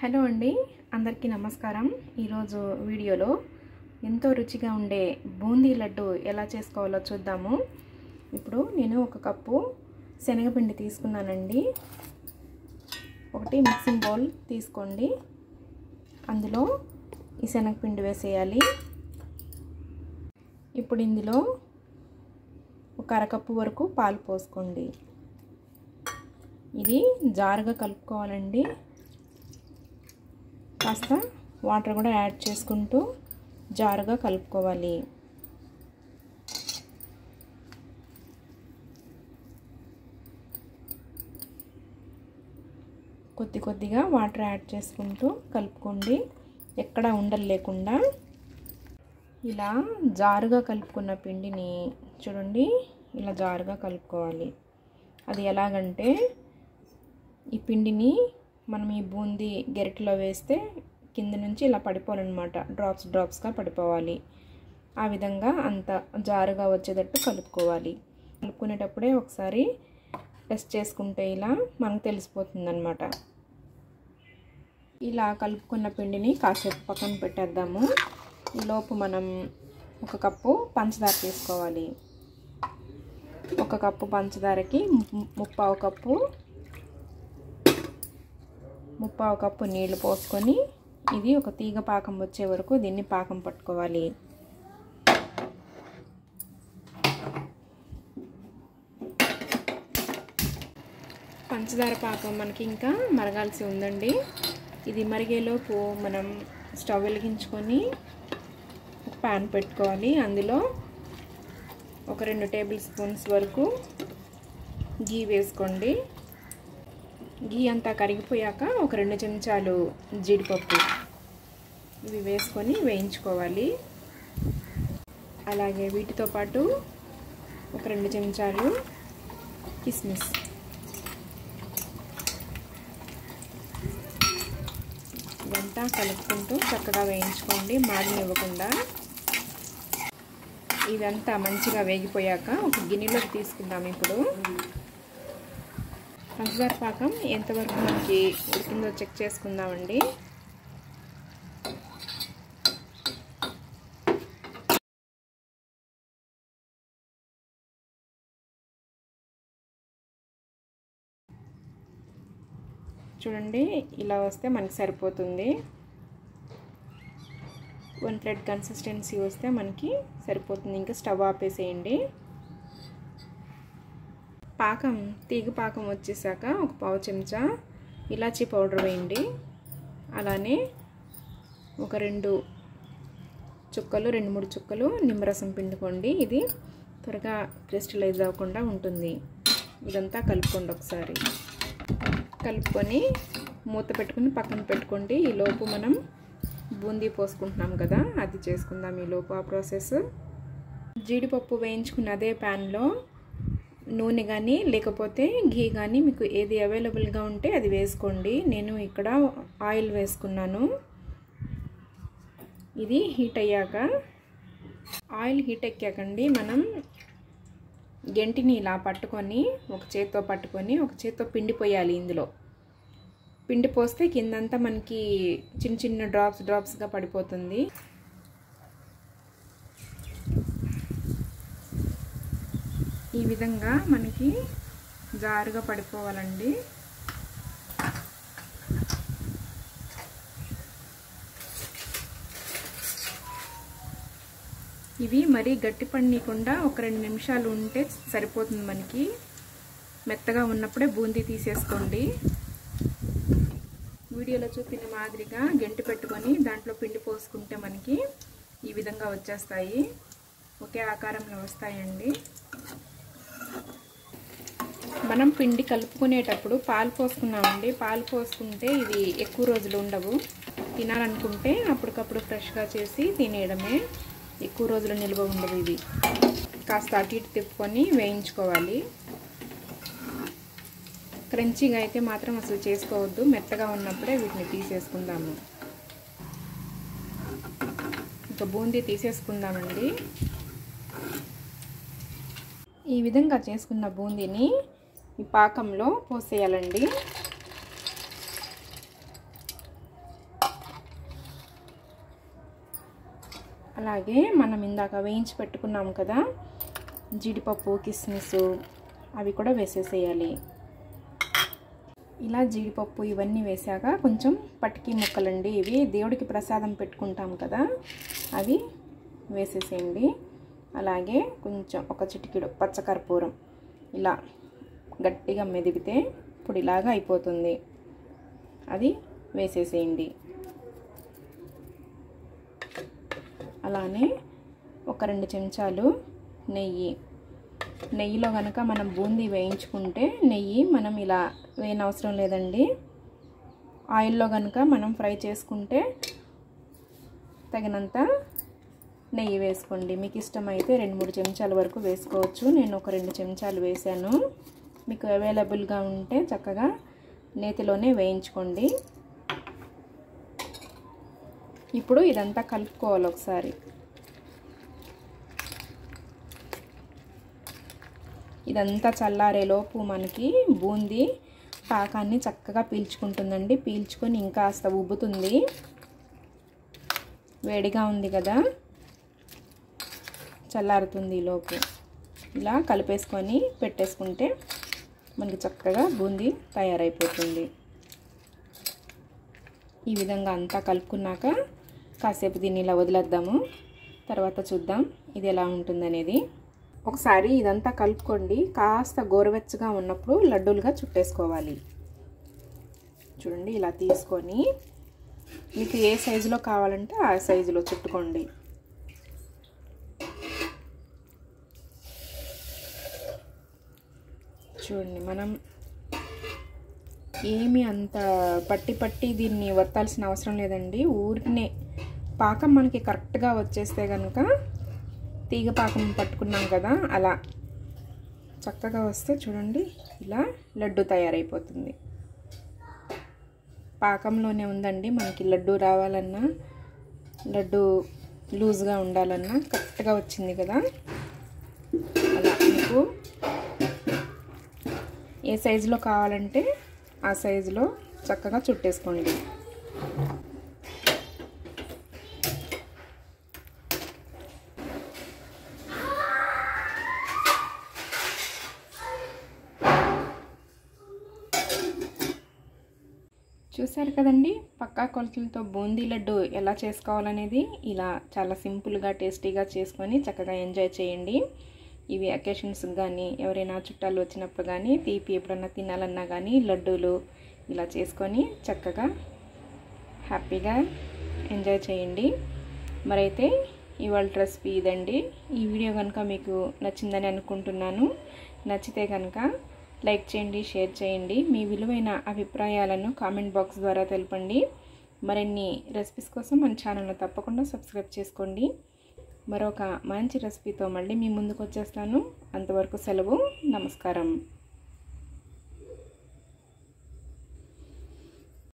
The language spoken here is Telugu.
హలో అండి, అందరికీ నమస్కారం. ఈరోజు వీడియోలో ఎంతో రుచిగా ఉండే బూందీ లడ్డు ఎలా చేసుకోవాలో చూద్దాము. ఇప్పుడు నేను ఒక కప్పు శనగపిండి తీసుకున్నానండి. ఒకటి మిక్సింగ్ బౌల్ తీసుకోండి. అందులో ఈ శనగపిండి వేసేయాలి. ఇప్పుడు ఇందులో ఒక అరకప్పు వరకు పాలు పోసుకోండి. ఇది జారుగా కలుపుకోవాలండి. కాస్త వాటర్ కూడా యాడ్ చేసుకుంటూ జారుగా కలుపుకోవాలి. కొద్ది కొద్దిగా వాటర్ యాడ్ చేసుకుంటూ కలుపుకోండి, ఎక్కడ ఉండలు లేకుండా. ఇలా జారుగా కలుపుకున్న పిండిని చూడండి, ఇలా జారుగా కలుపుకోవాలి. అది ఎలాగంటే, ఈ పిండిని మనం ఈ బూందీ గెరిటలో వేస్తే కింద నుంచి ఇలా పడిపోవాలన్నమాట. డ్రాప్స్గా పడిపోవాలి. ఆ విధంగా అంత జారుగా వచ్చేటట్టు కలుపుకోవాలి. కలుపుకునేటప్పుడే ఒకసారి టెస్ట్ చేసుకుంటే ఇలా మనకు తెలిసిపోతుంది అన్నమాట. ఇలా కలుపుకున్న పిండిని కాసేపు పక్కన పెట్టేద్దాము. ఈలోపు మనం ఒక కప్పు పంచదార తీసుకోవాలి. ఒక కప్పు పంచదారకి ముప్పావు కప్పు నీళ్లు పోసుకొని ఇది ఒక తీగ పాకం వచ్చే వరకు దీన్ని పాకం పట్టుకోవాలి. పంచదార పాకం మనకి ఇంకా మరగాల్సి ఉందండి. ఇది మరిగేలోపు మనం స్టవ్ వెలిగించుకొని ఒక ప్యాన్ పెట్టుకోవాలి. అందులో ఒక 2 టేబుల్ స్పూన్స్ వరకు గీ వేసుకోండి. గీ అంతా కరిగిపోయాక ఒక 2 చెంచాలు జీడిపప్పు ఇవి వేసుకొని వేయించుకోవాలి. అలాగే వీటితో పాటు ఒక 2 చెంచాలు కిస్మిస్, ఇదంతా కలుపుకుంటూ చక్కగా వేయించుకోండి, మాడనివ్వకుండా. ఇదంతా మంచిగా వేగిపోయాక ఒక గిన్నెలోకి తీసుకుందాం. ఇప్పుడు పంచదార పాకం ఎంతవరకు మనకి ఉడికిందో చెక్ చేసుకుందామండి. చూడండి, ఇలా వస్తే మనకి సరిపోతుంది. 1 కన్సిస్టెన్సీ వస్తే మనకి సరిపోతుంది. ఇంకా స్టవ్ ఆపేసేయండి. పాకం తీగ పాకం వచ్చేసాక ఒక పావు చెంచా ఇలాచీ పౌడర్ వేయండి. అలానే ఒక 2-3 చుక్కలు నిమ్మరసం పిండుకోండి. ఇది త్వరగా క్రిస్టలైజ్ అవ్వకుండా ఉంటుంది. ఇదంతా కలుపుకోండి. ఒకసారి కలుపుకొని మూత పెట్టుకుని పక్కన పెట్టుకోండి. ఈలోపు మనం బూందీ పోసుకుంటున్నాం కదా, అది చేసుకుందాం. ఈలోపు ఆ ప్రాసెస్. జీడిపప్పు వేయించుకున్న అదే ప్యాన్లో నూనె కానీ లేకపోతే ఘీ కానీ మీకు ఏది అవైలబుల్గా ఉంటే అది వేసుకోండి. నేను ఇక్కడ ఆయిల్ వేసుకున్నాను. ఇది హీట్ అయ్యాక, ఆయిల్ హీట్ ఎక్కాకండి, మనం గెంటిని ఇలా పట్టుకొని ఒక చేత్తో పట్టుకొని ఒక చేత్తో పిండి పోయాలి. ఇందులో పిండి పోస్తే కిందంతా మనకి చిన్న చిన్న డ్రాప్స్గా పడిపోతుంది. ఈ విధంగా మనకి జారుగా పడిపోవాలండి. ఇవి మరీ గట్టి పడనీయకుండా ఒక 2 నిమిషాలు ఉంటే సరిపోతుంది. మనకి మెత్తగా ఉన్నప్పుడే బూందీ తీసేసుకోండి. వీడియోలో చూపిన మాదిరిగా గెంటి పెట్టుకొని దాంట్లో పిండి పోసుకుంటే మనకి ఈ విధంగా వచ్చేస్తాయి. ఒకే ఆకారంలో వస్తాయండి. మనం పిండి కలుపుకునేటప్పుడు పాలు పోసుకున్నామండి. పాలు పోసుకుంటే ఇవి ఎక్కువ రోజులు ఉండవు. తినాలనుకుంటే అప్పటికప్పుడు ఫ్రెష్గా చేసి తినేయడమే. ఎక్కువ రోజులు నిల్వ ఉండవు. ఇవి కాస్త అటు ఇటు తిప్పుకొని వేయించుకోవాలి. క్రంచీగా అయితే మాత్రం అసలు చేసుకోవద్దు. మెత్తగా ఉన్నప్పుడే వీటిని తీసేసుకుందాము. ఇంకా బూందీ తీసేసుకుందామండి. ఈ విధంగా చేసుకున్న బూందీని ఈ పాకంలో పోసేయాలండి. అలాగే మనం ఇందాక వేయించి పెట్టుకున్నాం కదా జీడిపప్పు, కిస్మిస్, అవి కూడా వేసేసేయాలి. ఇలా జీడిపప్పు ఇవన్నీ వేసాక కొంచెం పటికి ముక్కలండి, ఇవి దేవుడికి ప్రసాదం పెట్టుకుంటాం కదా, అవి వేసేసేయండి. అలాగే కొంచెం ఒక చిటికెడు పచ్చకర్పూరం ఇలా గట్టిగా మెదిపితే పొడిలాగా అయిపోతుంది, అది వేసేసేయండి. అలానే ఒక 2 చెంచాలు నెయ్యిలో కనుక మనం బూందీ వేయించుకుంటే నెయ్యి మనం ఇలా వేయనవసరం లేదండి. ఆయిల్లో కనుక మనం ఫ్రై చేసుకుంటే తగినంత నెయ్యి వేసుకోండి. మీకు ఇష్టమైతే 2-3 చెంచాల వరకు వేసుకోవచ్చు. నేను ఒక 2 చెంచాలు వేసాను. మీకు అవైలబుల్గా ఉంటే చక్కగా నేతిలోనే వేయించుకోండి. ఇప్పుడు ఇదంతా కలుపుకోవాలి ఒకసారి. ఇదంతా చల్లారేలోపు మనకి బూందీ పాకాన్ని చక్కగా పీల్చుకుంటుందండి. పీల్చుకొని ఇంకా కాస్త ఉబ్బుతుంది. వేడిగా ఉంది కదా, చల్లారుతుంది లోపు. ఇలా కలిపేసుకొని పెట్టేసుకుంటే మనకి చక్కగా బూందీ తయారైపోతుంది. ఈ విధంగా అంతా కలుపుకున్నాక కాసేపు దీన్ని ఇలా వదిలేద్దాము. తర్వాత చూద్దాం ఇది ఎలా ఉంటుందనేది. ఒకసారి ఇదంతా కలుపుకోండి. కాస్త గోరువెచ్చగా ఉన్నప్పుడు లడ్డూలుగా చుట్టేసుకోవాలి. చూడండి, ఇలా తీసుకొని మీకు ఏ సైజులో కావాలంటే ఆ సైజులో చుట్టుకోండి. చూడండి, మనం ఏమి అంత పట్టి దీన్ని వత్తాల్సిన అవసరం లేదండి. ఊరికనే పాకం మనకి కరెక్ట్గా వచ్చేస్తే కనుక తీగ పాకం పట్టుకున్నాం కదా, అలా చక్కగా వస్తే చూడండి ఇలా లడ్డు తయారైపోతుంది. పాకంలోనే ఉందండి మనకి లడ్డు రావాలన్నా, లడ్డు లూజ్గా ఉండాలన్నా కరెక్ట్గా వచ్చింది కదా. అలా మీకు ఏ సైజులో కావాలంటే ఆ సైజులో చక్కగా చుట్టేసుకోండి. చూసారు కదండి, పక్కా కొలతలతో బూందీ లడ్డు ఎలా చేసుకోవాలనేది. ఇలా చాలా సింపుల్గా టేస్టీగా చేసుకొని చక్కగా ఎంజాయ్ చేయండి. ఇవి అకేషన్స్కి కానీ, ఎవరైనా చుట్టాలు వచ్చినప్పుడు కానీ, తీపి ఎప్పుడన్నా తినాలన్నా కానీ లడ్డూలు ఇలా చేసుకొని చక్కగా హ్యాపీగా ఎంజాయ్ చేయండి. మరైతే ఇవాళ రెసిపీ ఇదండి. ఈ వీడియో కనుక మీకు నచ్చిందని అనుకుంటున్నాను. నచ్చితే కనుక లైక్ చేయండి, షేర్ చేయండి. మీ విలువైన అభిప్రాయాలను కామెంట్ బాక్స్ ద్వారా తెలపండి. మరిన్ని రెసిపీస్ కోసం మన ఛానల్ను తప్పకుండా సబ్స్క్రైబ్ చేసుకోండి. మరొక మంచి రెసిపీతో మళ్ళీ మీ ముందుకు వచ్చేస్తాను. అంతవరకు సెలవు. నమస్కారం.